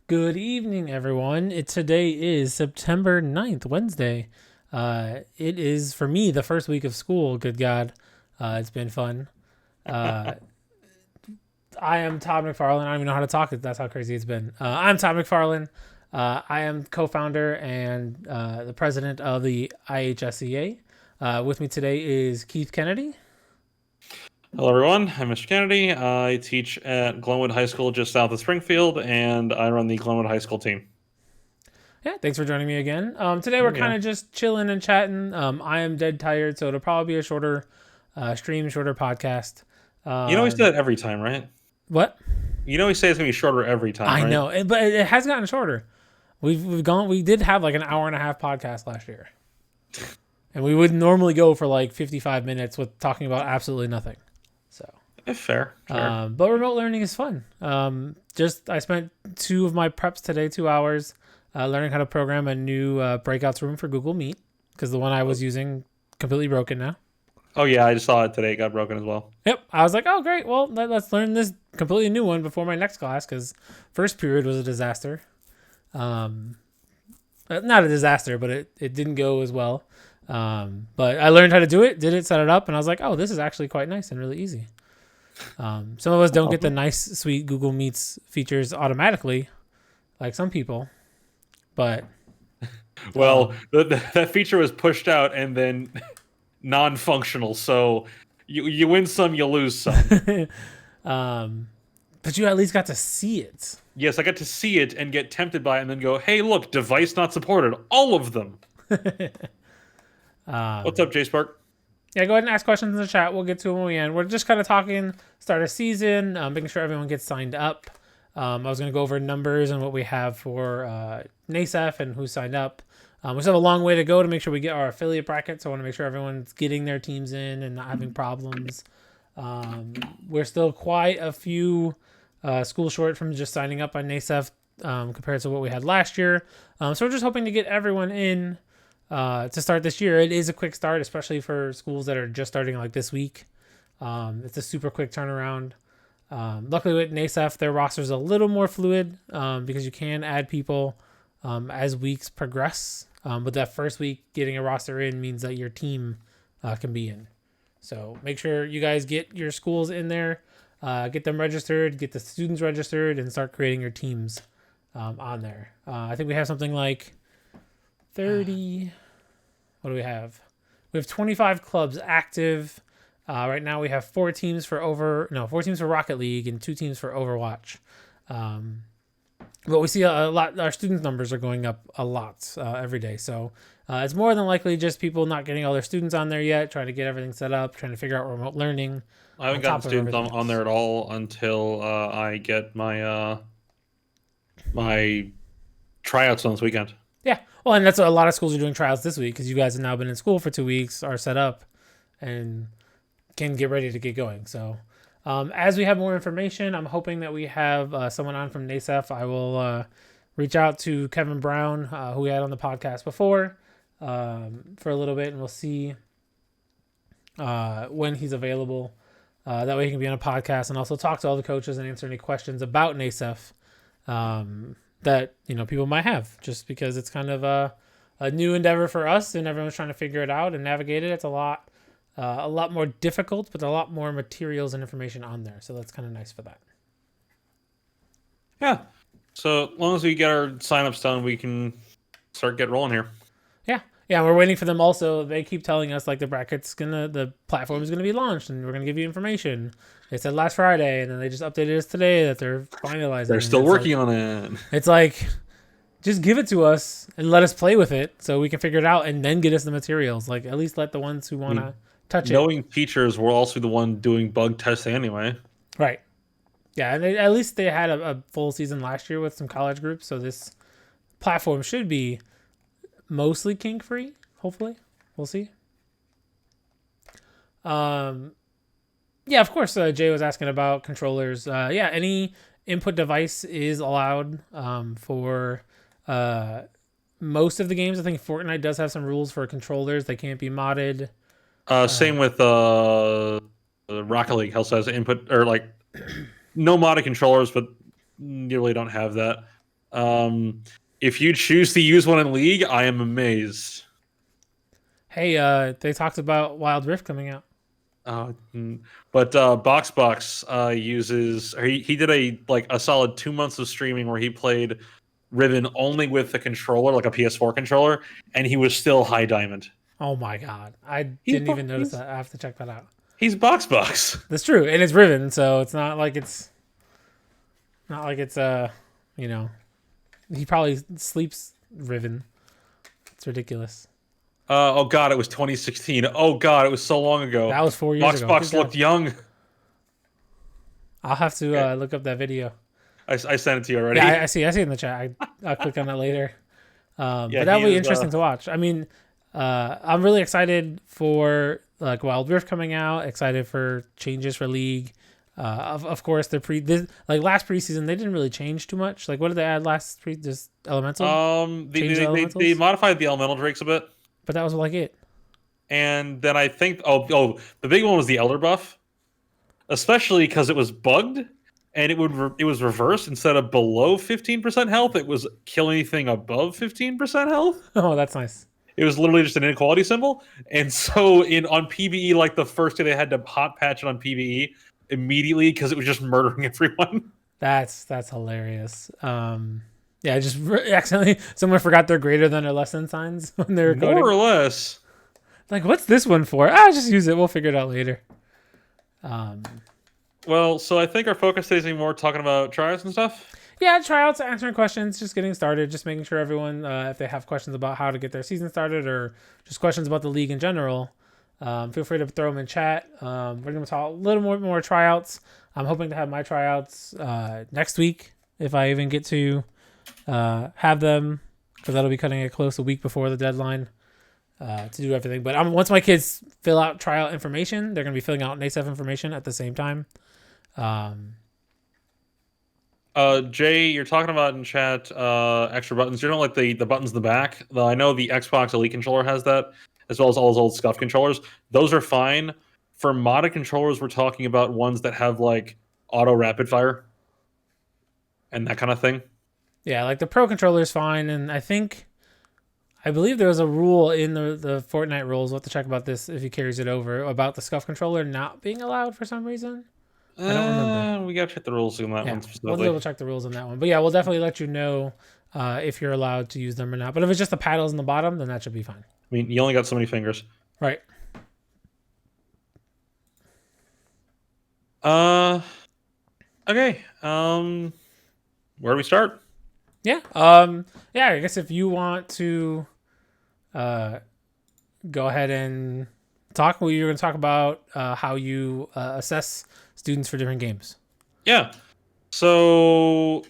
Good evening, everyone. Today is September 9th, Wednesday. It is, for me, the first week of school. Good God. It's been fun. Uh, I am Todd McFarlane. I don't even know how to talk. That's how crazy it's been. I'm Todd McFarlane. I am co-founder and the president of the IHSEA. With me today is Keith Kennedy. Hello, everyone. I'm Mr. Kennedy. I teach at Glenwood High School just south of Springfield, and I run the Glenwood High School team. Yeah, thanks for joining me again. Today we're kind of just chilling and chatting. I am dead tired, so it'll probably be a shorter stream, shorter podcast. We say that every time, right? What? We say it's gonna be shorter every time. I right? know, but it has gotten shorter. We've gone. We did have like an hour and a half podcast last year, and we would normally go for like 55 minutes with talking about absolutely nothing. So fair. But remote learning is fun. I spent 2 of my preps today, 2 hours, learning how to program a new breakouts room for Google Meet because the one I was using completely broken now. Oh yeah, I just saw it today. It got broken as well. Yep. I was like, oh great. Well, let's learn this completely new one before my next class because first period was a disaster. Not a disaster, but it didn't go as well. But I learned how to do it, did it, set it up, and I was like, oh, this is actually quite nice and really easy. Some of us don't get the nice, sweet Google Meets features automatically, like some people. But well, that feature was pushed out and then non-functional. So you win some, you lose some. But you at least got to see it. Yes, I got to see it and get tempted by it, and then go, "Hey, look, device not supported." All of them. What's up, J Spark? Yeah, go ahead and ask questions in the chat. We'll get to them when we end. We're just kind of talking start of season, making sure everyone gets signed up. I was going to go over numbers and what we have for NASEF and who signed up. We still have a long way to go to make sure we get our affiliate bracket, so I want to make sure everyone's getting their teams in and not having problems. We're still quite a few schools short from just signing up on NASEF compared to what we had last year. So we're just hoping to get everyone in to start this year. It is a quick start, especially for schools that are just starting like this week. It's a super quick turnaround. Luckily with NASEF, their roster is a little more fluid because you can add people as weeks progress. But that first week, getting a roster in means that your team can be in. So make sure you guys get your schools in there, get them registered, get the students registered, and start creating your teams on there. I think we have something like 30. What do we have? We have 25 clubs active. Right now we have 4 teams for Rocket League and 2 teams for Overwatch. But we see a lot. Our student numbers are going up a lot every day. So it's more than likely just people not getting all their students on there yet, trying to get everything set up, trying to figure out remote learning. I haven't gotten students on there at all until I get my my tryouts on this weekend. Yeah. Well, and that's what a lot of schools are doing tryouts this week because you guys have now been in school for 2 weeks, are set up, and can get ready to get going. So as we have more information, I'm hoping that we have someone on from NASEF. I will reach out to Kevin Brown, who we had on the podcast before, for a little bit, and we'll see when he's available. That way he can be on a podcast and also talk to all the coaches and answer any questions about NASEF that people might have, just because it's kind of a new endeavor for us and everyone's trying to figure it out and navigate it. It's a lot more difficult, but a lot more materials and information on there. So that's kind of nice for that. Yeah. So as long as we get our signups done, we can start getting rolling here. Yeah. We're waiting for them. Also, they keep telling us like the platform is gonna be launched and we're gonna give you information. They said last Friday, and then they just updated us today that they're finalizing. They're still working on it. It's like, just give it to us and let us play with it so we can figure it out and then get us the materials. Like, at least let the ones who want to touch Knowing teachers were also the one doing bug testing anyway. Right. Yeah, and at least they had a full season last year with some college groups, so this platform should be mostly kink-free, hopefully. We'll see. Yeah, of course, Jay was asking about controllers. Yeah, any input device is allowed for most of the games. I think Fortnite does have some rules for controllers. They can't be modded. Same with Rocket League. Also has input, or like no modded controllers, but you really don't have that. If you choose to use one in League, I am amazed. Hey, they talked about Wild Rift coming out. But BoxBox uses, or he did a solid 2 months of streaming where he played Riven only with the controller, like a PS4 controller, and he was still high diamond. Oh my god, I didn't even notice that. I have to check that out. He's BoxBox. That's true, and it's Riven, so it's not like it's you know, he probably sleeps Riven. It's ridiculous. Oh god, it was 2016. Oh god, it was so long ago. That was 4 years ago. BoxBox looked young. I'll have to look up that video. I sent it to you already. Yeah, I see it in the chat. I'll click on that later. But Yeah, that'll be interesting to watch. I mean, I'm really excited for like Wild Rift coming out. Excited for changes for League. Of course, last preseason they didn't really change too much. Like, what did they add last just elemental? They modified the elemental drakes a bit, But that was like it. and then I think the big one was the elder buff, especially because it was bugged and it was reversed. Instead of below 15% health, it was kill anything above 15% health. Oh, that's nice. It was literally just an inequality symbol, and so on PvE, like the first day they had to hot patch it on PvE immediately because it was just murdering everyone. That's hilarious. Yeah, just accidentally someone forgot their greater than or less than signs when they were coding. More or less. Like, what's this one for? Just use it. We'll figure it out later. Well, so I think our focus today is more talking about tryouts and stuff. Yeah, tryouts, answering questions, just getting started, just making sure everyone, if they have questions about how to get their season started or just questions about the league in general, feel free to throw them in chat. We're going to talk a little more tryouts. I'm hoping to have my tryouts next week, if I even get to have them, because that'll be cutting it close a week before the deadline to do everything. But once my kids fill out tryout information, they're going to be filling out NASF information at the same time. Jay, you're talking about in chat extra buttons. You don't like the buttons in the back. I know the Xbox Elite controller has that, as well as all those old SCUF controllers. Those are fine. For modded controllers, we're talking about ones that have like auto rapid fire and that kind of thing. Yeah, like the Pro controller is fine, and I believe there was a rule in the Fortnite rules. We'll have to check about this if he carries it over, about the SCUF controller not being allowed for some reason. I don't remember. We gotta check the rules on that one specifically. We'll double check the rules on that one. But yeah, we'll definitely let you know if you're allowed to use them or not. But if it's just the paddles in the bottom, then that should be fine. I mean, you only got so many fingers. Right. Okay. Where do we start? Yeah. Yeah, I guess if you want to go ahead and talk, you're going to talk about how you assess students for different games. Yeah. So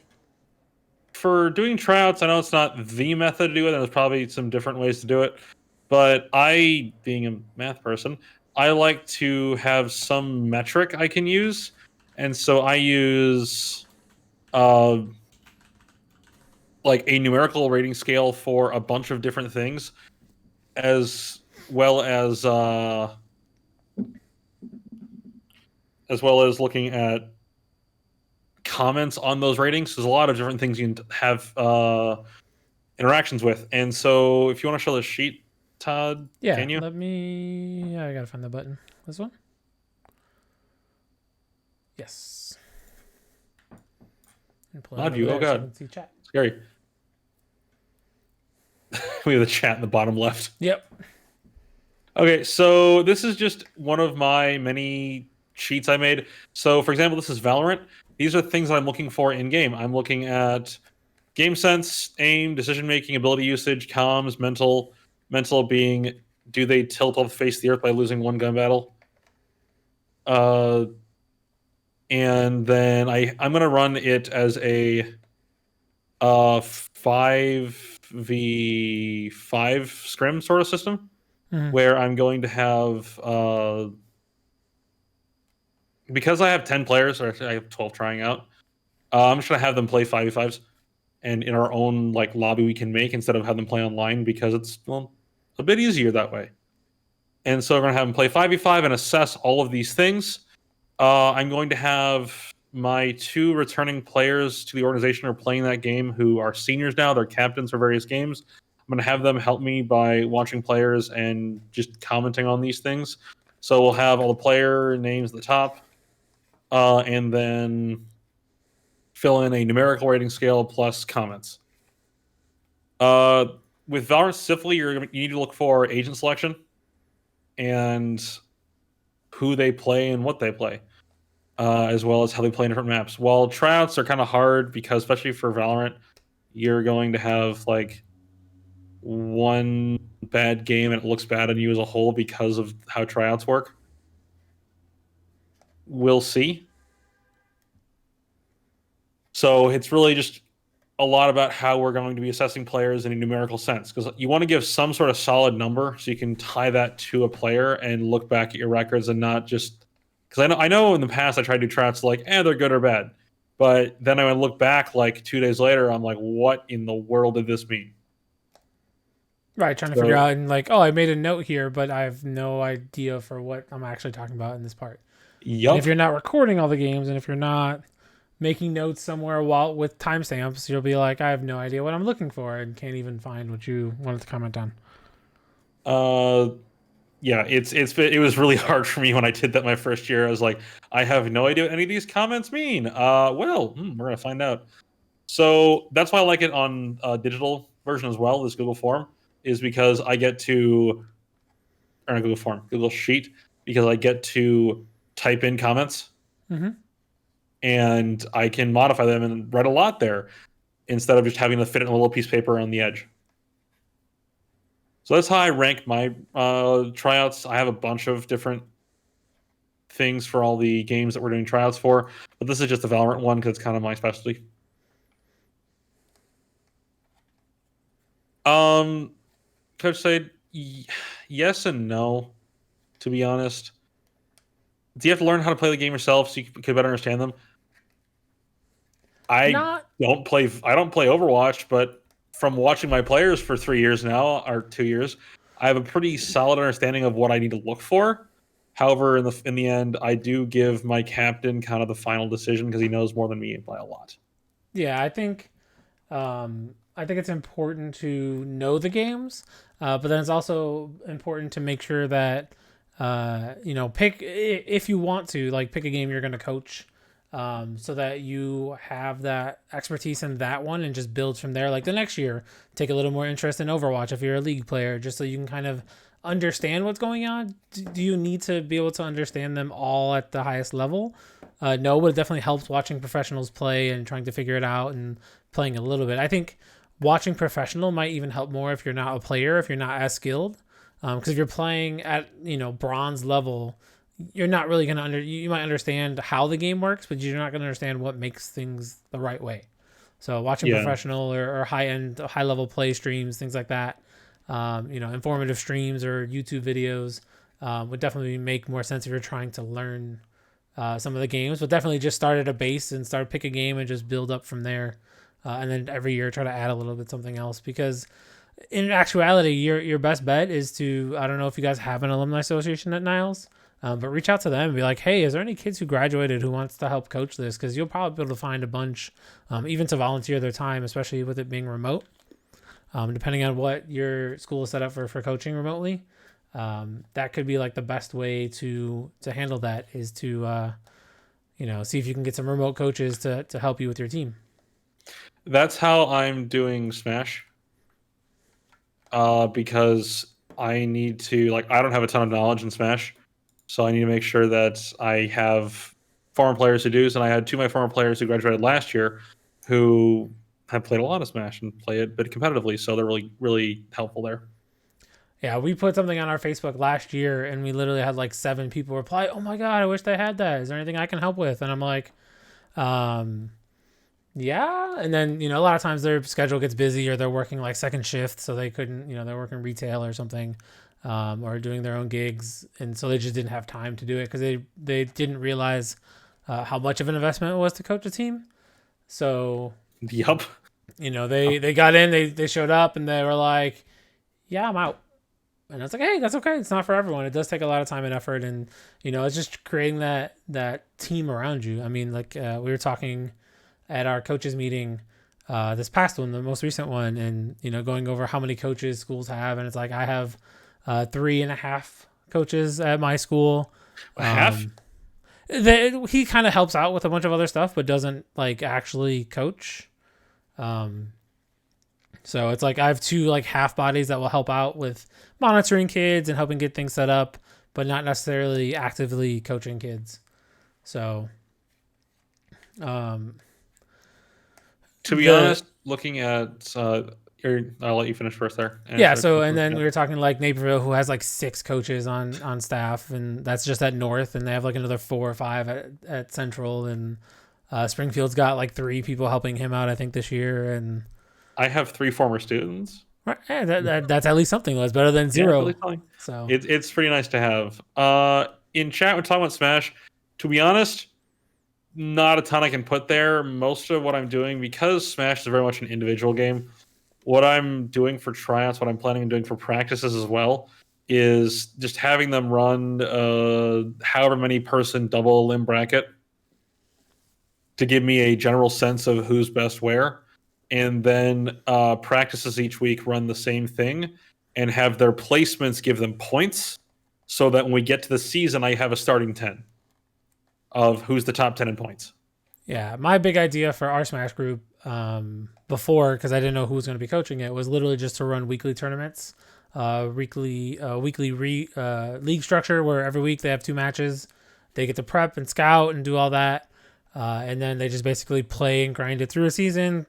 for doing tryouts, I know it's not the method to do it, and there's probably some different ways to do it. But I, being a math person, I like to have some metric I can use. And so I use like a numerical rating scale for a bunch of different things, as well as looking at comments on those ratings. There's a lot of different things you can have interactions with. And so if you want to show the sheet, Todd, yeah, can you? I gotta find the button. This one? Yes. Odd view. Oh god. So see chat. Scary. We have the chat in the bottom left. Yep. Okay, so this is just one of my many sheets I made. So, for example, this is Valorant. These are things that I'm looking for in game. I'm looking at game sense, aim, decision making, ability usage, comms, mental. Mental being, do they tilt off the face of the earth by losing one gun battle? And then I'm gonna run it as a 5v5 scrim sort of system, where I'm going to have because I have 10 players, or actually I have 12 trying out. I'm just gonna have them play 5v5s, and in our own like lobby we can make, instead of having them play online, because it's a bit easier that way. And so we're gonna have them play 5v5 and assess all of these things. I'm going to have my 2 returning players to the organization are playing that game who are seniors now. They're captains for various games. I'm going to have them help me by watching players and just commenting on these things. So we'll have all the player names at the top, and then fill in a numerical rating scale plus comments. With Valorant specifically, you need to look for agent selection and who they play and what they play, as well as how they play in different maps. While tryouts are kind of hard because, especially for Valorant, you're going to have like one bad game and it looks bad on you as a whole because of how tryouts work. We'll see. So it's really just a lot about how we're going to be assessing players in a numerical sense, because you want to give some sort of solid number so you can tie that to a player and look back at your records and not just because I know in the past I tried to do tryouts like they're good or bad, but then I would look back like 2 days later, I'm like, what in the world did this mean? Right, trying to figure out and like, oh, I made a note here, but I have no idea for what I'm actually talking about in this part. Yep. And if you're not recording all the games, and if you're not making notes somewhere while with timestamps, you'll be like, I have no idea what I'm looking for and can't even find what you wanted to comment on. Yeah, it was really hard for me when I did that my first year. I was like, I have no idea what any of these comments mean. We're gonna find out. So that's why I like it on digital version as well. This Google form is because I get to, or not Google form, Google Sheet, because I get to type in comments. Mm-hmm. And I can modify them and write a lot there instead of just having to fit it in a little piece of paper on the edge. So that's how I rank my tryouts. I have a bunch of different things for all the games that we're doing tryouts for, but this is just the Valorant one because it's kind of my specialty. Coach said yes and no, to be honest. Do you have to learn how to play the game yourself so you can better understand them? I don't play Overwatch, but from watching my players for 3 years now, or 2 years, I have a pretty solid understanding of what I need to look for. However, in the end, I do give my captain kind of the final decision because he knows more than me by a lot. Yeah, I think it's important to know the games, but then it's also important to make sure that pick, if you want to, like, pick a game you're going to coach, so that you have that expertise in that one and just build from there. Like the next year, take a little more interest in Overwatch if you're a league player, just so you can kind of understand what's going on. Do you need to be able to understand them all at the highest level? No, but it definitely helps watching professionals play and trying to figure it out and playing a little bit. I think watching professional might even help more if you're not a player, if you're not as skilled. Because if you're playing at, bronze level, you're not really going to you might understand how the game works, but you're not going to understand what makes things the right way. So watching professional or high level play streams, things like that, informative streams or YouTube videos would definitely make more sense if you're trying to learn some of the games, but definitely just start at a base and pick a game and just build up from there. And then every year try to add a little bit something else, because in actuality, your best bet is to, I don't know if you guys have an alumni association at Niles, but reach out to them and be like, hey, is there any kids who graduated who wants to help coach this? Because you'll probably be able to find a bunch, even to volunteer their time, especially with it being remote. Depending on what your school is set up for coaching remotely, that could be like the best way to handle that, is to see if you can get some remote coaches to help you with your team. That's how I'm doing Smash. Because I need to, I don't have a ton of knowledge in Smash, so I need to make sure that I have former players who do. And I had 2 of my former players who graduated last year who have played a lot of Smash and play it a bit competitively, so they're really, really helpful there. Yeah, we put something on our Facebook last year, and we literally had like 7 people reply, oh my God, I wish they had that. Is there anything I can help with? And I'm like, yeah. And then, a lot of times their schedule gets busy, or they're working like second shift, so they couldn't, they're working retail or something, or doing their own gigs. And so they just didn't have time to do it because they didn't realize how much of an investment it was to coach a team. So, yep. They got in, they showed up, and they were like, yeah, I'm out. And I was like, hey, that's okay. It's not for everyone. It does take a lot of time and effort, and it's just creating that team around you. I mean, like we were talking at our coaches meeting, this past one, the most recent one, and going over how many coaches schools have, and it's like I have 3.5 coaches at my school. Half? He kind of helps out with a bunch of other stuff, but doesn't like actually coach. So it's like I have 2 like half bodies that will help out with monitoring kids and helping get things set up, but not necessarily actively coaching kids. So, to be honest, looking at, I'll let you finish first there. Yeah. So, and then we were talking like Naperville, who has like 6 coaches on staff, and that's just at North, and they have like another 4 or 5 at Central, and Springfield's got like 3 people helping him out, I think, this year, and I have 3 former students. Right, that's at least something. That's better than 0. Yeah, so it's pretty nice to have. In chat, we're talking about Smash. To be honest, not a ton I can put there. Most of what I'm doing, because Smash is very much an individual game, what I'm doing for tryouts, what I'm planning on doing for practices as well, is just having them run however many person double limb bracket to give me a general sense of who's best where. And then practices each week run the same thing and have their placements give them points so that when we get to the season, I have a starting 10 of who's the top 10 in points. Yeah, my big idea for our Smash group before, because I didn't know who was going to be coaching it, was literally just to run weekly tournaments, weekly league structure where every week they have 2 matches. They get to prep and scout and do all that. And then they just basically play and grind it through a season,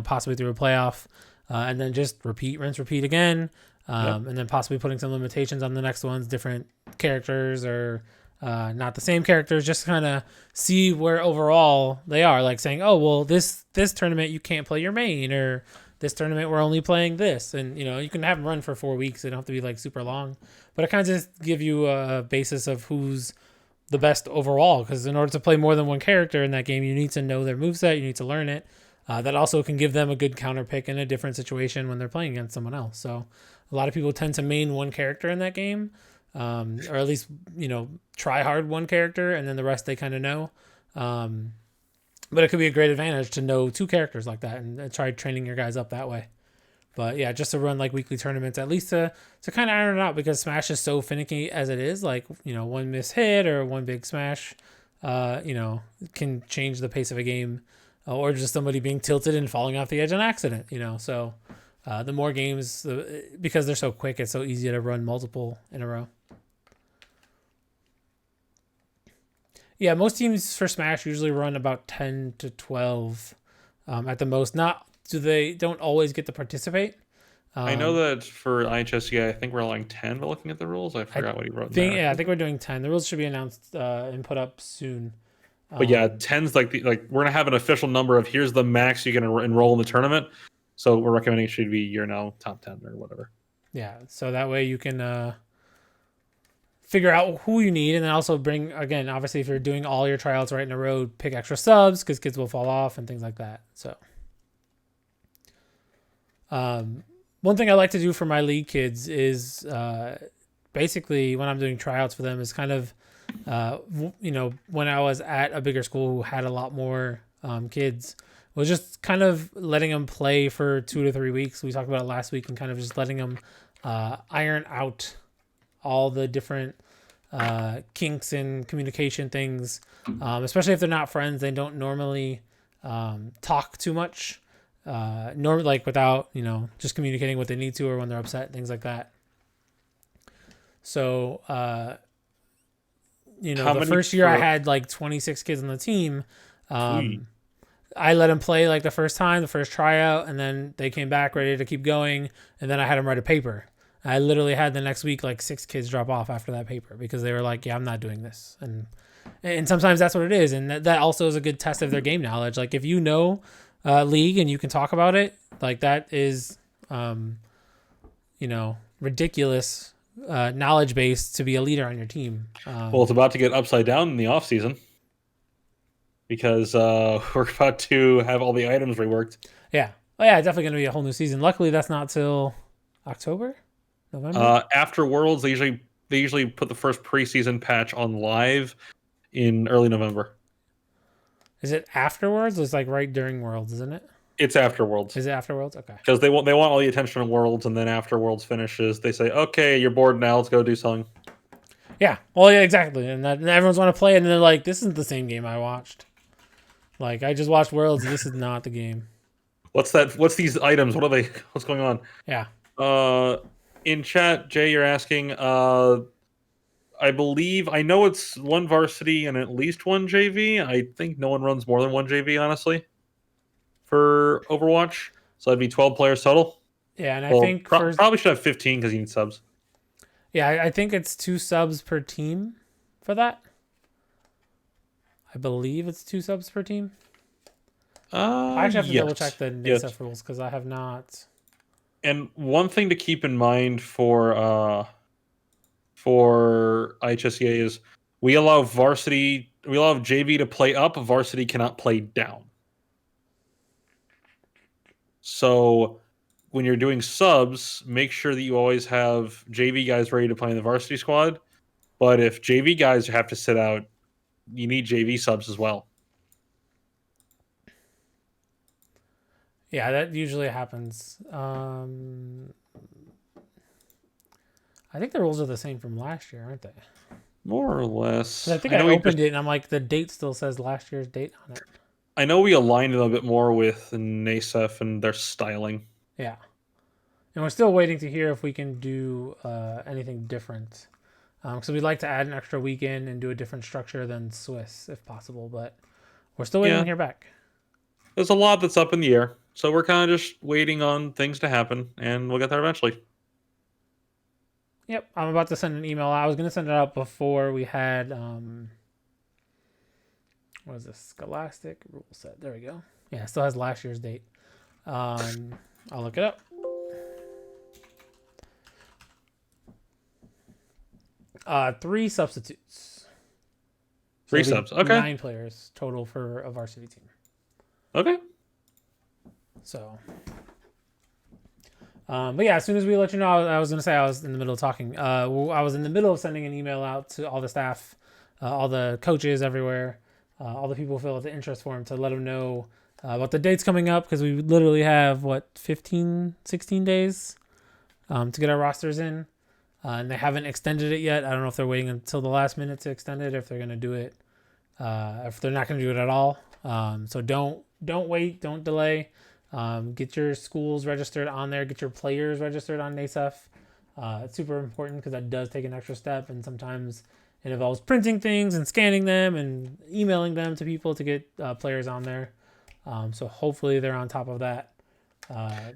possibly through a playoff, and then just rinse, repeat again. And then possibly putting some limitations on the next ones, different characters or not the same characters, just kind of see where overall they are. Like saying, oh, well, this tournament you can't play your main, or this tournament we're only playing this. And, you can have them run for 4 weeks. They don't have to be like super long. But it kind of just give you a basis of who's the best overall, because in order to play more than one character in that game, you need to know their moveset, you need to learn it. That also can give them a good counter pick in a different situation when they're playing against someone else. So a lot of people tend to main one character in that game, or at least try hard one character, and then the rest they kind of know. But it could be a great advantage to know 2 characters like that and try training your guys up that way. But yeah, just to run like weekly tournaments, at least to kind of iron it out, because Smash is so finicky as it is. Like, one miss hit or one big smash, can change the pace of a game, or just somebody being tilted and falling off the edge on accident, So the more games, because they're so quick, it's so easy to run multiple in a row. Yeah, most teams for Smash usually run about 10 to 12 at the most. They don't always get to participate. I know that for IHSEA, I think we're allowing 10, but looking at the rules, I forgot what he wrote in there. Yeah, I think we're doing 10. The rules should be announced and put up soon. But yeah, 10's like we're going to have an official number of here's the max you can enroll in the tournament. So we're recommending it should be top 10 or whatever. Yeah, so that way you can figure out who you need, and then also bring, again, obviously if you're doing all your tryouts right in a row, pick extra subs because kids will fall off and things like that. So one thing I like to do for my league kids is basically when I'm doing tryouts for them is kind of, when I was at a bigger school who had a lot more kids, was just kind of letting them play for 2 to 3 weeks. We talked about it last week, and kind of just letting them iron out all the different kinks and communication things, especially if they're not friends. They don't normally talk too much. Normally, like without just communicating what they need to, or when they're upset, things like that. So the first year I had like 26 kids on the team. I let them play like the first tryout, and then they came back ready to keep going, and then I had them write a paper. I literally had the next week like 6 kids drop off after that paper because they were like, yeah, I'm not doing this. And sometimes that's what it is, and that also is a good test of their game knowledge. Like if league and you can talk about it, like that is ridiculous knowledge base to be a leader on your team. Well, it's about to get upside down in the off season because we're about to have all the items reworked. Yeah, definitely going to be a whole new season. Luckily that's not till October. November? After Worlds, they usually put the first preseason patch on live in early November. Is it afterwards? It's like right during Worlds, isn't it? It's after Worlds. Is it after Worlds? Okay. Because they want all the attention on Worlds, and then after Worlds finishes, they say, "Okay, you're bored now. Let's go do something." Yeah. Well, yeah, exactly. And everyone's want to play it, and they're like, "This isn't the same game I watched. Like, I just watched Worlds. This is not the game." What's that? What's these items? What are they? What's going on? Yeah. In chat, Jay, you're asking. I believe I know it's one varsity and at least one JV. I think no one runs more than one JV, honestly, for Overwatch. So that'd be 12 players total. Yeah, and I think probably should have 15 because you need subs. Yeah, I think it's 2 subs per team for that. I believe it's 2 subs per team. I actually have to double check the NASF rules because I have not. And one thing to keep in mind for IHSEA is we allow JV to play up, varsity cannot play down. So when you're doing subs, make sure that you always have JV guys ready to play in the varsity squad. But if JV guys have to sit out, you need JV subs as well. Yeah, that usually happens. I think the rules are the same from last year, aren't they? More or less. I think I opened it and I'm like, the date still says last year's date on it. I know we aligned it a bit more with NASF and their styling. Yeah. And we're still waiting to hear if we can do anything different. So we'd like to add an extra weekend and do a different structure than Swiss, if possible. But we're still waiting to hear back. There's a lot that's up in the air. So we're kind of just waiting on things to happen, and we'll get there eventually. Yep, I'm about to send an email. I was going to send it out before we had, what is this? Scholastic rule set. There we go. Yeah, it still has last year's date. I'll look it up. 3 substitutes. 3 subs. Okay. 9 players total for a varsity team. Okay. So, but yeah, as soon as we let you know, I was going to say I was in the middle of talking. I was in the middle of sending an email out to all the staff, all the coaches everywhere, all the people who fill out the interest form to let them know about the dates coming up because we literally have, 16 days to get our rosters in. And they haven't extended it yet. I don't know if they're waiting until the last minute to extend it, if they're going to do it, if they're not going to do it at all. So don't wait, don't delay. Get your schools registered on there. Get your players registered on NASF. It's super important because that does take an extra step, and sometimes it involves printing things and scanning them and emailing them to people to get players on there. So hopefully they're on top of that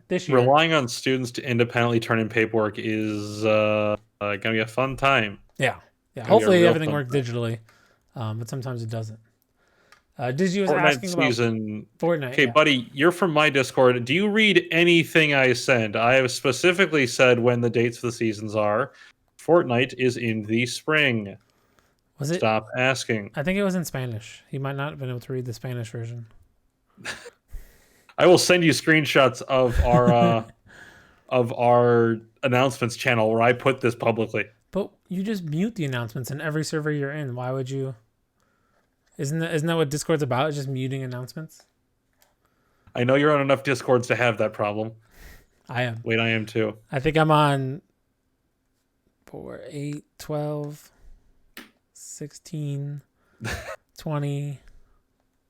this year. Relying on students to independently turn in paperwork is going to be a fun time. Yeah. Hopefully everything works digitally, but sometimes it doesn't. Digi was asking about Fortnite. Okay, buddy, you're from my Discord. Do you read anything I send? I have specifically said when the dates for the seasons are. Fortnite is in the spring. Was it? Stop asking. I think it was in Spanish. He might not have been able to read the Spanish version. I will send you screenshots of our announcements channel where I put this publicly. But you just mute the announcements in every server you're in. Why would you? Isn't that what Discord's about? Just muting announcements? I know you're on enough Discords to have that problem. I am. Wait, I am too. I think I'm on 4, 8, 12, 16, 20,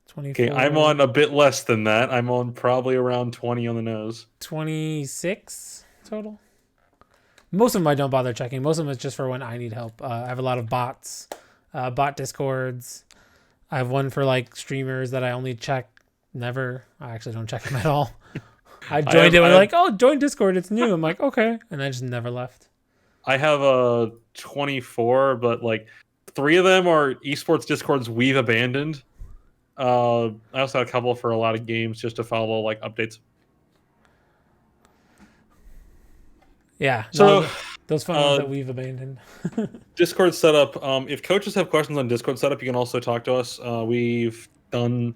24. Okay, I'm on a bit less than that. I'm on probably around 20 on the nose. 26 total. Most of them I don't bother checking. Most of them is just for when I need help. I have a lot of bots, bot Discords. I have one for like streamers that I only check never. I actually don't check them at all. I joined it and like, oh, join Discord. It's new. I'm like, okay. And I just never left. I have a 24, but like 3 of them are esports Discords we've abandoned. I also had a couple for a lot of games just to follow like updates. Yeah. So those fun ones that we've abandoned. Discord setup. If coaches have questions on Discord setup, you can also talk to us. We've done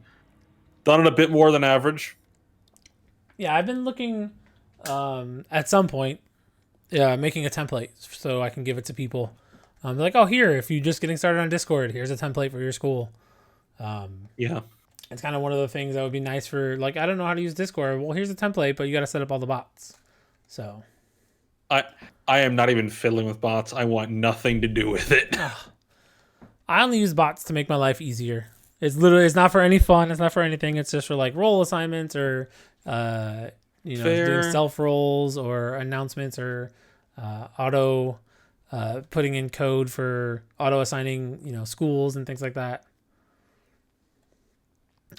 it a bit more than average. Yeah, I've been looking at some point making a template so I can give it to people. Like, oh, here, if you're just getting started on Discord, here's a template for your school. Yeah. It's kind of one of the things that would be nice for, like, I don't know how to use Discord. Well, here's a template, but you got to set up all the bots. So I am not even fiddling with bots. I want nothing to do with it. I only use bots to make my life easier. It's not for any fun. It's not for anything. It's just for like role assignments or, doing self roles or announcements or auto putting in code for auto assigning, schools and things like that.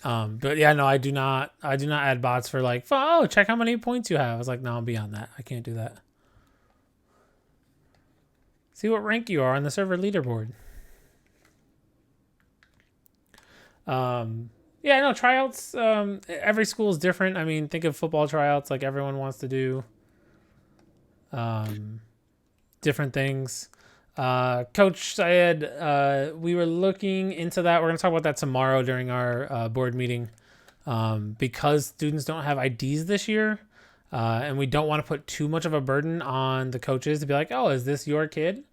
But yeah, no, I do not add bots for like, oh, check how many points you have. I was like, no, I'm beyond that. I can't do that. See what rank you are on the server leaderboard. Yeah, no, tryouts, every school is different. I mean, think of football tryouts, like everyone wants to do different things. Coach Syed, we were looking into that. We're going to talk about that tomorrow during our board meeting. Because students don't have IDs this year, and we don't want to put too much of a burden on the coaches to be like, oh, is this your kid?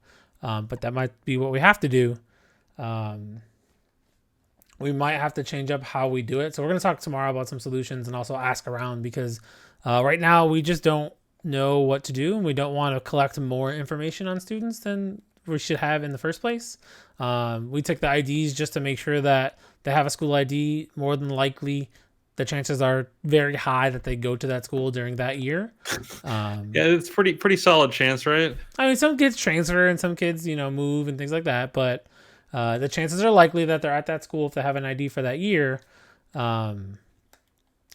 But that might be what we have to do. We might have to change up how we do it. So we're going to talk tomorrow about some solutions and also ask around because right now we just don't know what to do, and we don't want to collect more information on students than we should have in the first place. We took the IDs just to make sure that they have a school ID. More than likely, the chances are very high that they go to that school during that year. Yeah, it's pretty solid chance, right? I mean, some kids transfer and some kids, move and things like that, but the chances are likely that they're at that school if they have an ID for that year. But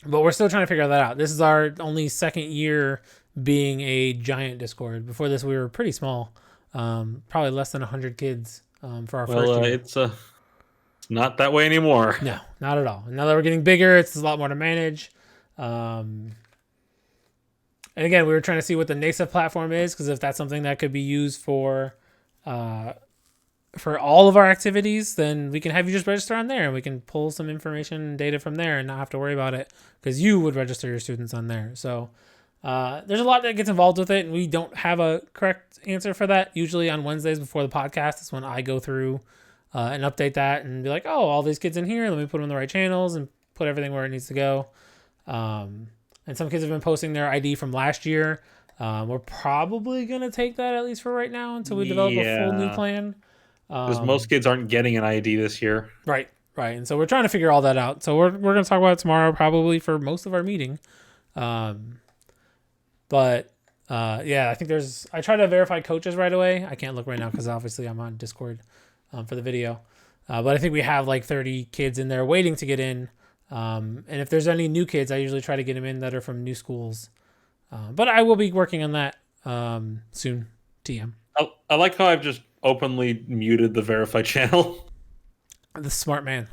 we're still trying to figure that out. This is our only second year being a giant Discord. Before this, we were pretty small, probably less than 100 kids for our first year. It's not that way anymore. No, not at all. Now that we're getting bigger, it's a lot more to manage. And again, we were trying to see what the NASEF platform is, because if that's something that could be used for all of our activities, then we can have you just register on there and we can pull some information and data from there and not have to worry about it because you would register your students on there. So there's a lot that gets involved with it, and we don't have a correct answer for that. Usually on Wednesdays before the podcast is when I go through and update that and be like, oh, all these kids in here, let me put them in the right channels and put everything where it needs to go. And some kids have been posting their ID from last year. We're probably going to take that at least for right now until we develop a full new plan. Because most kids aren't getting an ID this year. Right. And so we're trying to figure all that out. So we're going to talk about it tomorrow, probably for most of our meeting. But I think I try to verify coaches right away. I can't look right now because obviously I'm on Discord for the video. But I think we have like 30 kids in there waiting to get in. And if there's any new kids, I usually try to get them in that are from new schools. But I will be working on that soon. TM. I like how I've just openly muted the verify channel. The smart man.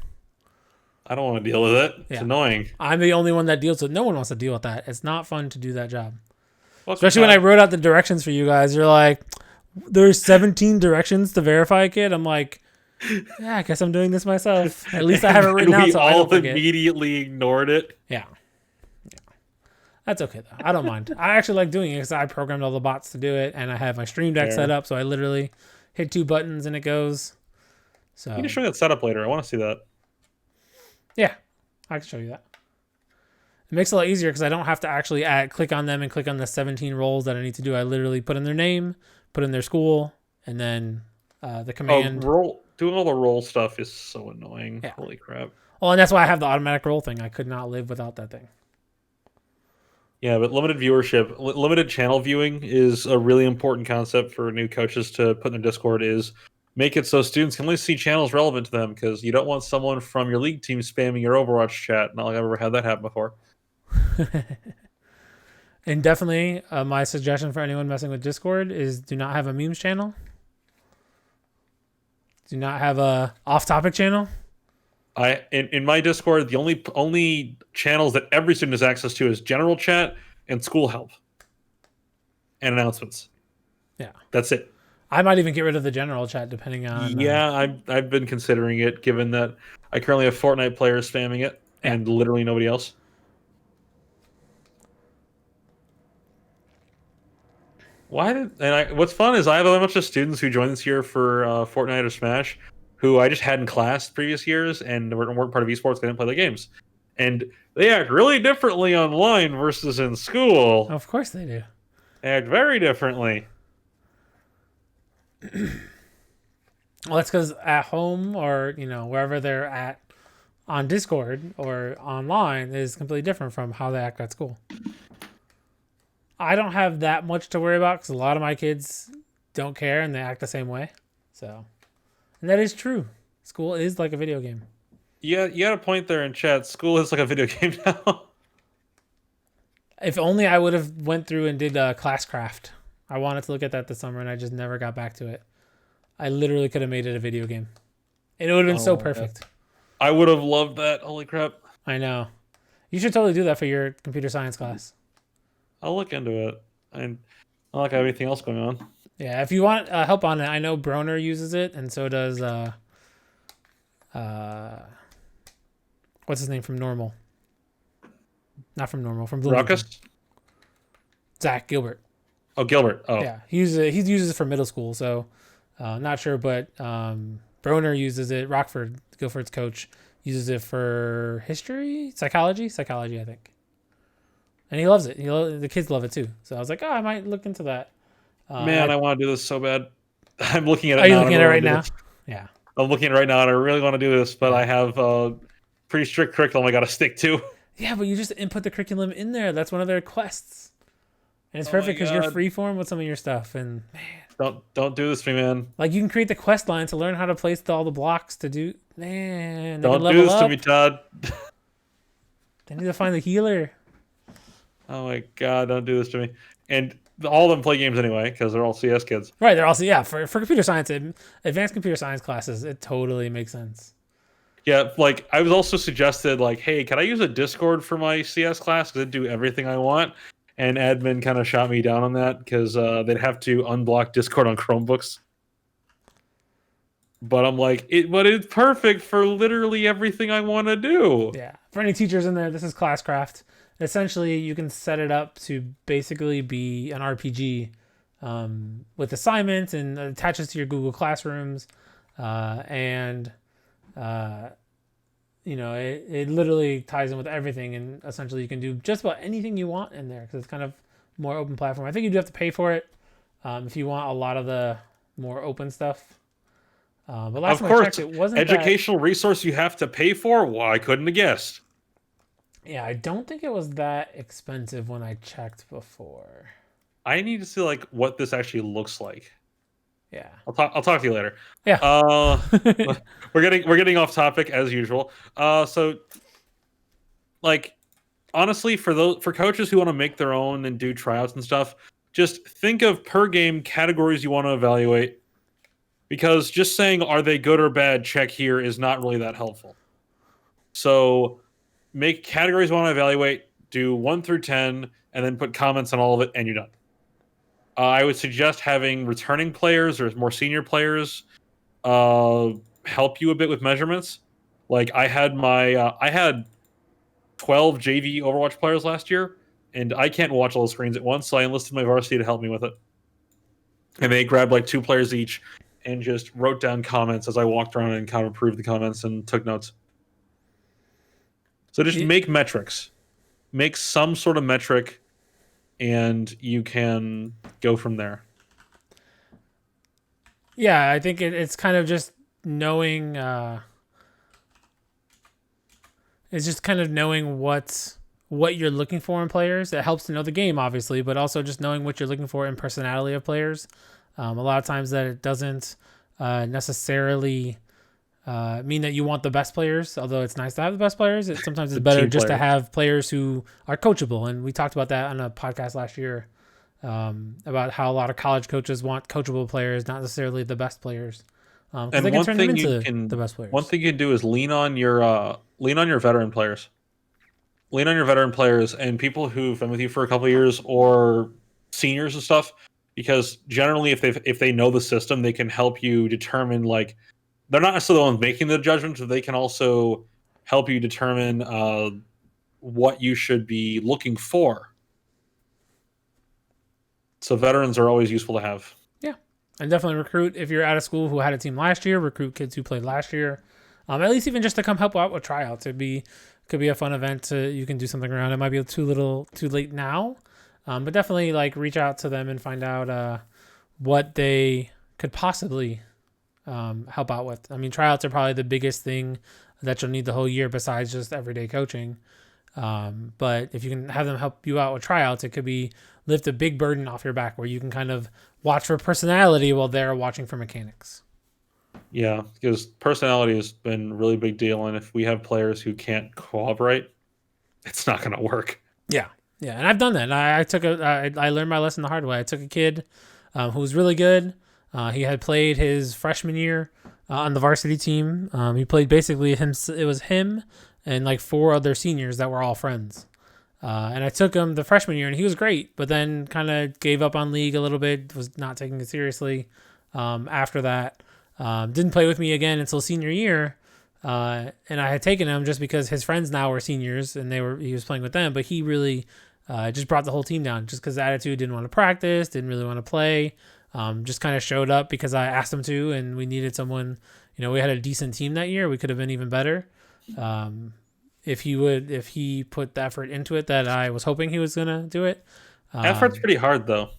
I don't want to deal with it. It's annoying. I'm the only one that deals with it. No one wants to deal with that. It's not fun to do that job. Especially when I wrote out the directions for you guys. You're like, there's 17 directions to verify a kid. I'm like, yeah, I guess I'm doing this myself. At least I have it written out so I don't forget. We all immediately ignored it. Yeah. That's okay, though. I don't mind. I actually like doing it because I programmed all the bots to do it, and I have my Stream Deck set up, so I literally hit 2 buttons and it goes. So you can show me that setup later. I want to see that. Yeah, I can show you that. It makes it a lot easier because I don't have to actually click on them and click on the 17 roles that I need to do. I literally put in their name, put in their school, and then the command. Doing all the role stuff is so annoying. Yeah. Holy crap. Well, and that's why I have the automatic role thing. I could not live without that thing. Yeah, but limited viewership, limited channel viewing is a really important concept for new coaches to put in their Discord. Is make it so students can only see channels relevant to them, because you don't want someone from your league team spamming your Overwatch chat. Not like I've ever had that happen before. And definitely my suggestion for anyone messing with Discord is do not have a memes channel. Do not have a off-topic channel. In my Discord, the only channels that every student has access to is general chat and school help and announcements. Yeah, that's it. I might even get rid of the general chat depending on. Yeah, I've been considering it, given that I currently have Fortnite players spamming it and literally nobody else. What's fun is I have a bunch of students who joined this year for Fortnite or Smash, who I just had in class previous years and weren't part of esports. They didn't play the games, and they act really differently online versus in school. Of course they do. They act very differently. Well, that's because at home or wherever they're at on Discord or online is completely different from how they act at school. I don't have that much to worry about because a lot of my kids don't care and they act the same way. So, and that is true. School is like a video game. Yeah, you had a point there in chat. School is like a video game now. If only I would have went through and did Classcraft. I wanted to look at that this summer and I just never got back to it. I literally could have made it a video game. And it would have been so perfect. God. I would have loved that. Holy crap. I know. You should totally do that for your computer science class. I'll look into it. I don't like I have anything else going on. Yeah, if you want help on it, I know Broner uses it, and so does what's his name from Normal? Not from Normal, from Bloomington. Ruckus? Zach Gilbert. Oh, Gilbert. Oh, yeah, he uses it for middle school, so not sure, but Broner uses it. Rockford, Guilford's coach, uses it for psychology, I think. And he loves it. The kids love it too. So I was like, I might look into that. Man, I want to do this so bad. I'm looking at it now. Are you looking at it right now? Yeah. I'm looking at it right now, and I really want to do this, but I have a pretty strict curriculum I got to stick to. Yeah, but you just input the curriculum in there. That's one of their quests. And it's perfect because you're freeform with some of your stuff. And man, don't do this to me, man. Like you can create the quest line to learn how to place all the blocks to do. Man, don't do this to me, Todd. They need to find the healer. Oh my god, don't do this to me. And all of them play games anyway because they're all CS kids. Right, they're also for computer science, advanced computer science classes. It totally makes sense. Yeah, like I was also suggested, like, hey, can I use a Discord for my CS class because it'd do everything I want? And admin kind of shot me down on that because they'd have to unblock Discord on Chromebooks. But I'm like, but it's perfect for literally everything I want to do. Yeah. For any teachers in there, this is Classcraft. Essentially, you can set it up to basically be an RPG with assignments and attaches to your Google Classrooms. It literally ties in with everything. And essentially, you can do just about anything you want in there because it's kind of more open platform. I think you do have to pay for it if you want a lot of the more open stuff. But last time I checked, it wasn't educational resource you have to pay for. Well, I couldn't have guessed. Yeah, I don't think it was that expensive when I checked before. I need to see like what this actually looks like. Yeah, I'll talk to you later. Yeah. We're getting off topic as usual. So like honestly, for coaches who want to make their own and do tryouts and stuff, just think of per game categories you want to evaluate. Because just saying are they good or bad, check here is not really that helpful. So make categories you want to evaluate, do 1 through 10, and then put comments on all of it, and you're done. I would suggest having returning players or more senior players help you a bit with measurements. Like I had 12 JV Overwatch players last year, and I can't watch all the screens at once, so I enlisted my varsity to help me with it. And they grabbed like 2 players each and just wrote down comments as I walked around and kind of approved the comments and took notes. So just make metrics. Make some sort of metric, and you can go from there. Yeah, I think it's kind of just knowing... it's just kind of knowing what you're looking for in players. It helps to know the game, obviously, but also just knowing what you're looking for in personality of players. A lot of times that it doesn't necessarily... mean that you want the best players, although it's nice to have the best players. Sometimes it's better just to have players who are coachable. And we talked about that on a podcast last year about how a lot of college coaches want coachable players, not necessarily the best players. And they can turn them into the best players. One thing you can do is lean on your veteran players. Lean on your veteran players and people who've been with you for a couple of years or seniors and stuff, because generally if they know the system, they can help you determine like. They're not necessarily the ones making the judgments, but they can also help you determine what you should be looking for. So veterans are always useful to have. Yeah, and definitely recruit if you're at a school who had a team last year. Recruit kids who played last year, at least even just to come help out with tryouts. Could be a fun event. You can do something around. It might be too late now, but definitely like reach out to them and find out what they could possibly help out with. I mean, tryouts are probably the biggest thing that you'll need the whole year besides just everyday coaching. But if you can have them help you out with tryouts, it could be lift a big burden off your back where you can kind of watch for personality while they're watching for mechanics. Yeah, because personality has been a really big deal. And if we have players who can't cooperate, it's not going to work. Yeah. Yeah. And I've done that. I learned my lesson the hard way. I took a kid who was really good. He had played his freshman year on the varsity team. He played basically it was him and like 4 other seniors that were all friends. And I took him the freshman year and he was great, but then kind of gave up on league a little bit, was not taking it seriously. After that, didn't play with me again until senior year. And I had taken him just because his friends now were seniors and he was playing with them, but he really just brought the whole team down just because attitude, didn't want to practice, didn't really want to play. Just kind of showed up because I asked him to, and we needed someone. We had a decent team that year. We could have been even better. If he put the effort into it that I was hoping he was gonna do it. Effort's pretty hard though.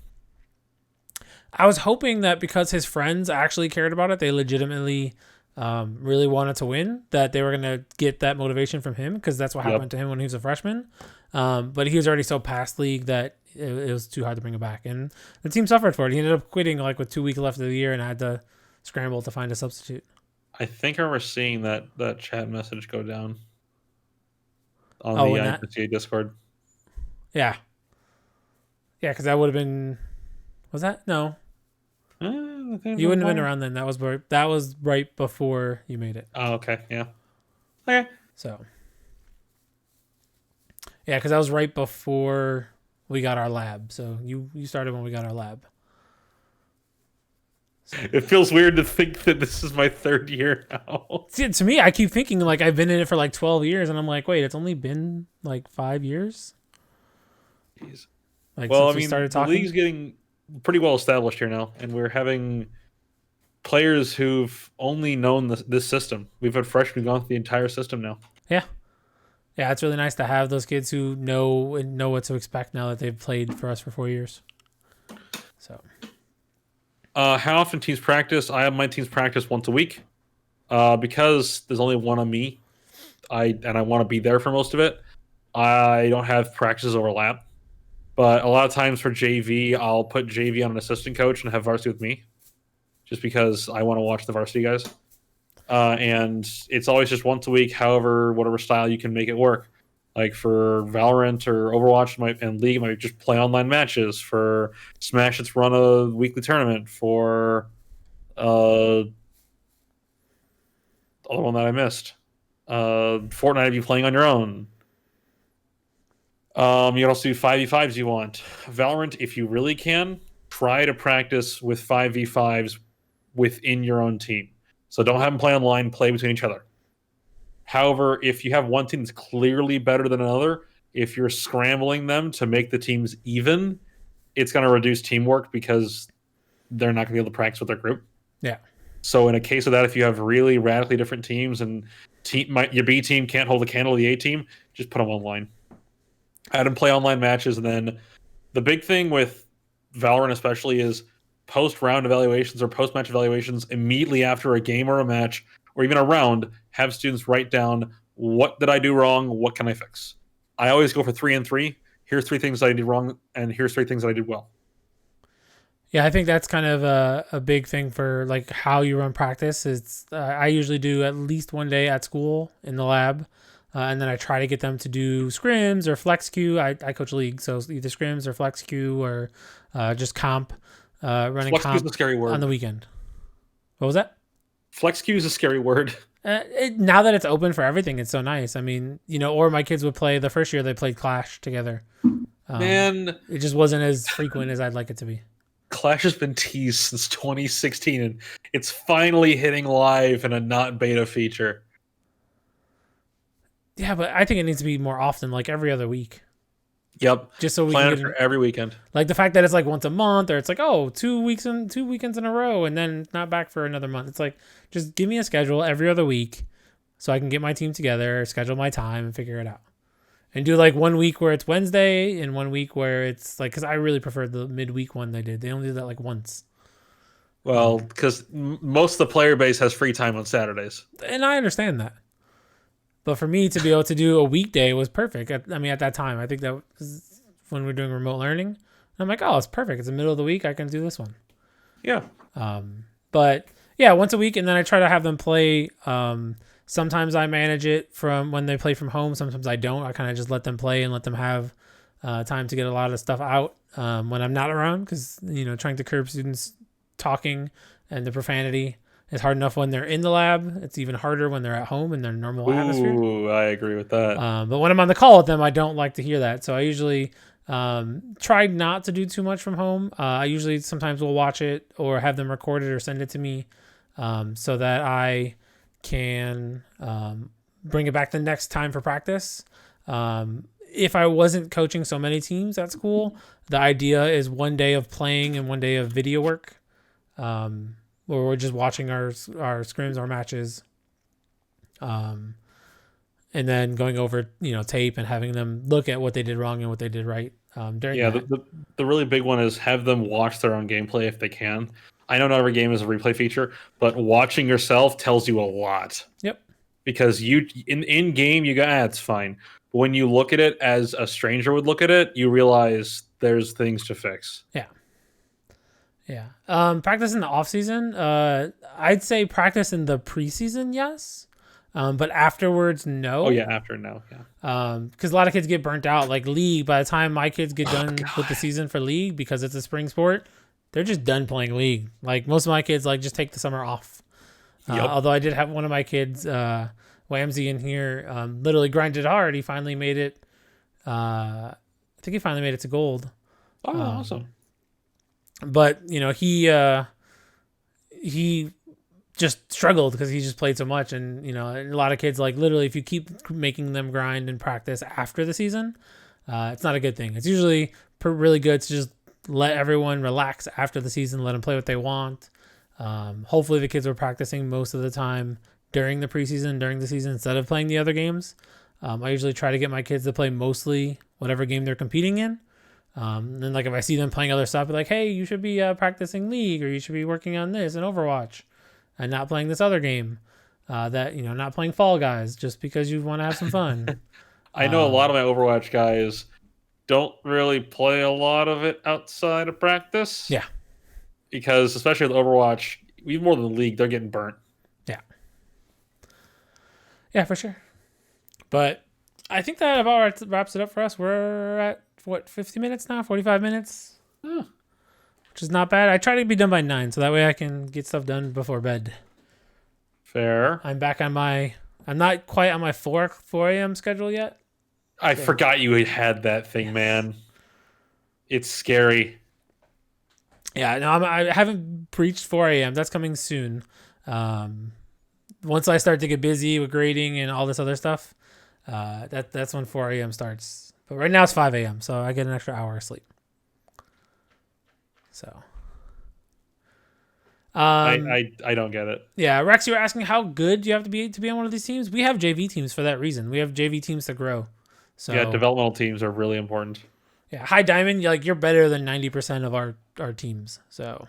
I was hoping that because his friends actually cared about it, they legitimately really wanted to win, that they were gonna get that motivation from him, because that's what happened to him when he was a freshman. But he was already so past league that it was too hard to bring him back, and the team suffered for it. He ended up quitting like with 2 weeks left of the year, and I had to scramble to find a substitute. I think I remember seeing that chat message go down on the IHSEA Discord. Yeah, because that would have been. Was that no? You wouldn't have been around then. That was right before you made it. Oh, okay, yeah. Okay. So. Yeah, because that was right before we got our lab. So you started when we got our lab. So. It feels weird to think that this is my 3rd year now. See, to me, I keep thinking like I've been in it for like 12 years, and I'm like, wait, it's only been like 5 years. Jeez. Like, well, since we started talking? The league's getting pretty well established here now, and we're having players who've only known this system. We've had freshmen gone through the entire system now. Yeah. Yeah, it's really nice to have those kids who know what to expect now that they've played for us for 4 years. So, how often teams practice? I have my teams practice once a week, because there's only one on me. I want to be there for most of it. I don't have practices overlap, but a lot of times for JV, I'll put JV on an assistant coach and have varsity with me, just because I want to watch the varsity guys. And it's always just once a week, however, whatever style you can make it work. Like for Valorant or Overwatch and League, might just play online matches. For Smash, it's run a weekly tournament. For other one that I missed, Fortnite, if you playing on your own. You can also do 5v5s if you want. Valorant, if you really can, try to practice with 5v5s within your own team. So don't have them play online, play between each other. However, if you have one team that's clearly better than another, if you're scrambling them to make the teams even, it's going to reduce teamwork because they're not going to be able to practice with their group. Yeah. So in a case of that, if you have really radically different teams and your B team can't hold a candle to the A team, just put them online. Add them play online matches, and then the big thing with Valorant especially is post-round evaluations or post-match evaluations immediately after a game or a match or even a round, have students write down, what did I do wrong? What can I fix? I always go for 3 and 3. Here's 3 things that I did wrong, and here's 3 things that I did well. Yeah, I think that's kind of a big thing for like how you run practice. It's I usually do at least one day at school in the lab, and then I try to get them to do scrims or flex queue. I coach league, so either scrims or flex queue or just comp. Running flex comp queue is a scary word on the weekend. What was that? Flex queue is a scary word. Now that it's open for everything, it's so nice. I mean, or my kids would play the first year they played Clash together. Man, it just wasn't as frequent as I'd like it to be. Clash has been teased since 2016, and it's finally hitting live in a not beta feature. Yeah, but I think it needs to be more often, like every other week. Yep. just so we Plan can it get for every weekend. like the fact that it's like once a month, or it's like, oh, 2 weekends in a row, and then not back for another month. It's like, just give me a schedule every other week so I can get my team together, schedule my time, and figure it out. And do like 1 week where it's Wednesday and 1 week where it's like, because I really prefer the midweek one they did. They only did that like once. Well, because most of the player base has free time on Saturdays. And I understand that. But for me to be able to do a weekday was perfect. At that time, I think that was when we were doing remote learning. And I'm like, oh, it's perfect. It's the middle of the week. I can do this one. Yeah. But yeah, once a week. And then I try to have them play. Sometimes I manage it from when they play from home. Sometimes I don't. I kind of just let them play and let them have time to get a lot of stuff out when I'm not around. Because, trying to curb students talking and the profanity is hard enough when they're in the lab. It's even harder when they're at home in their normal atmosphere. Ooh, I agree with that. But when I'm on the call with them, I don't like to hear that. So I usually try not to do too much from home. I usually sometimes will watch it or have them record it or send it to me so that I can bring it back the next time for practice. If I wasn't coaching so many teams, that's cool. The idea is 1 day of playing and 1 day of video work. Where we're just watching our scrims, our matches, and then going over tape and having them look at what they did wrong and what they did right during that. The really big one is have them watch their own gameplay if they can. I know not every game is a replay feature, but watching yourself tells you a lot. Yep. Because you in game you go, it's fine. But when you look at it as a stranger would look at it, you realize there's things to fix. Yeah. Yeah. Practice in the off season. I'd say practice in the preseason, yes. But afterwards, no. Oh yeah, after no, yeah. Because a lot of kids get burnt out. Like league, by the time my kids get done with the season for league, because it's a spring sport, they're just done playing league. Like most of my kids, like just take the summer off. Although I did have one of my kids, Whamsy in here, literally grinded hard. He finally made it. I think he finally made it to gold. Oh, awesome. But he just struggled because he just played so much, and a lot of kids, like literally, if you keep making them grind and practice after the season, it's not a good thing. It's usually really good to just let everyone relax after the season, let them play what they want. Hopefully, the kids were practicing most of the time during the preseason, during the season, instead of playing the other games. I usually try to get my kids to play mostly whatever game they're competing in. Then like if I see them playing other stuff, be like, hey, you should be practicing League, or you should be working on this in Overwatch, and not playing this other game. Not playing Fall Guys just because you want to have some fun. I know a lot of my Overwatch guys don't really play a lot of it outside of practice. Yeah. Because especially with Overwatch, even more than the League, they're getting burnt. Yeah. Yeah, for sure. But I think that about wraps it up for us. We're at 50 minutes now, 45 minutes, which is not bad. I try to be done by 9, so that way I can get stuff done before bed. Fair. I'm back on I'm not quite on my 4 a.m. schedule yet. I forgot you had that thing, man. It's scary. Yeah, no, I haven't preached 4 a.m. That's coming soon. Once I start to get busy with grading and all this other stuff, that's when 4 a.m. starts. But right now it's 5 a.m., so I get an extra hour of sleep. So, I don't get it. Yeah, Rex, you were asking how good do you have to be on one of these teams? We have JV teams for that reason. We have JV teams to grow. So yeah, developmental teams are really important. Yeah, High Diamond, you're better than 90% of our teams. So,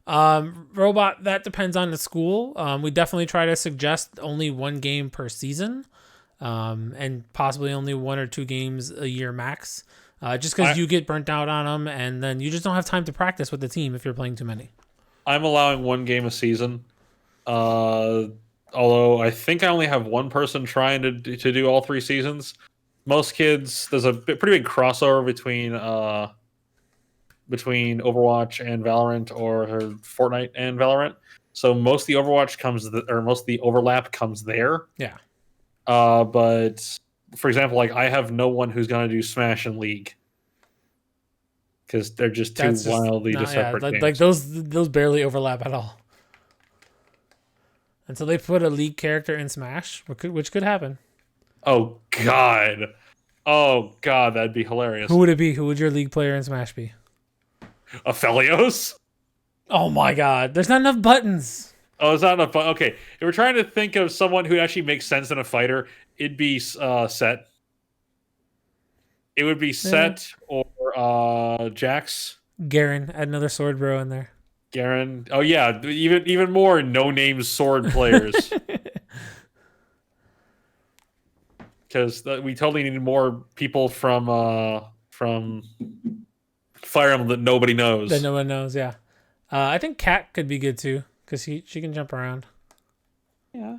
Robot, that depends on the school. We definitely try to suggest only 1 game per season. And possibly only 1 or 2 games a year max, just because you get burnt out on them, and then you just don't have time to practice with the team if you're playing too many. I'm allowing 1 game a season, although I think I only have 1 person trying to do all 3 seasons. Most kids, there's a pretty big crossover between Overwatch and Valorant, or Fortnite and Valorant. So most of the Overwatch most of the overlap comes there. Yeah. But for example, like I have no one who's going to do Smash and League because they're just too wildly separate games. Like those barely overlap at all. Until they put a League character in Smash, which could happen. Oh God. Oh God, that'd be hilarious. Who would it be? Who would your league player in Smash be? Aphelios? Oh my God, there's not enough buttons. Oh, it's not enough. Okay, if we're trying to think of someone who actually makes sense in a fighter, it'd be Set. It would be Set or Jax. Garen, add another sword bro in there. Garen. Oh yeah, even more no-name sword players. Because we totally need more people from Fire Emblem that nobody knows. That no one knows. Yeah, I think Cat could be good too because she can jump around. Yeah.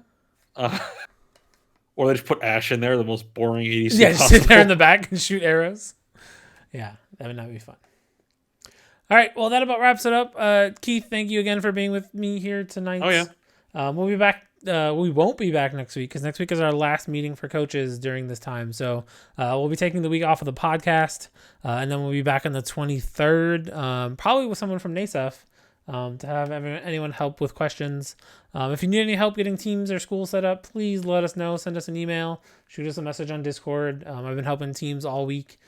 Or they just put Ash in there, the most boring ADC. Yeah, just sit there in the back and shoot arrows. Yeah, that would not be fun. All right, well, that about wraps it up. Keith, thank you again for being with me here tonight. Oh, yeah. We'll be back. We won't be back next week because next week is our last meeting for coaches during this time. So we'll be taking the week off of the podcast, and then we'll be back on the 23rd, probably with someone from NASEF to have anyone help with questions. If you need any help getting teams or schools set up, please let us know. Send us an email. Shoot us a message on Discord. I've been helping teams all week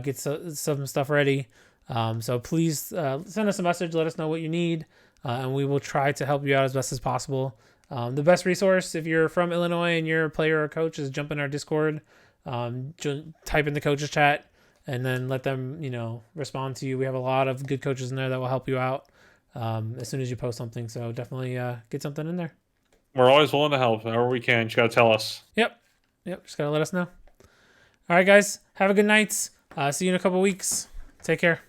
get some stuff ready. So please send us a message. Let us know what you need, and we will try to help you out as best as possible. The best resource, if you're from Illinois and you're a player or a coach, is jump in our Discord, type in the coaches chat, and then let them, respond to you. We have a lot of good coaches in there that will help you out as soon as you post something. So definitely get something in there. We're always willing to help however we can. Just got to tell us. Yep. Just got to let us know. All right, guys. Have a good night. See you in a couple weeks. Take care.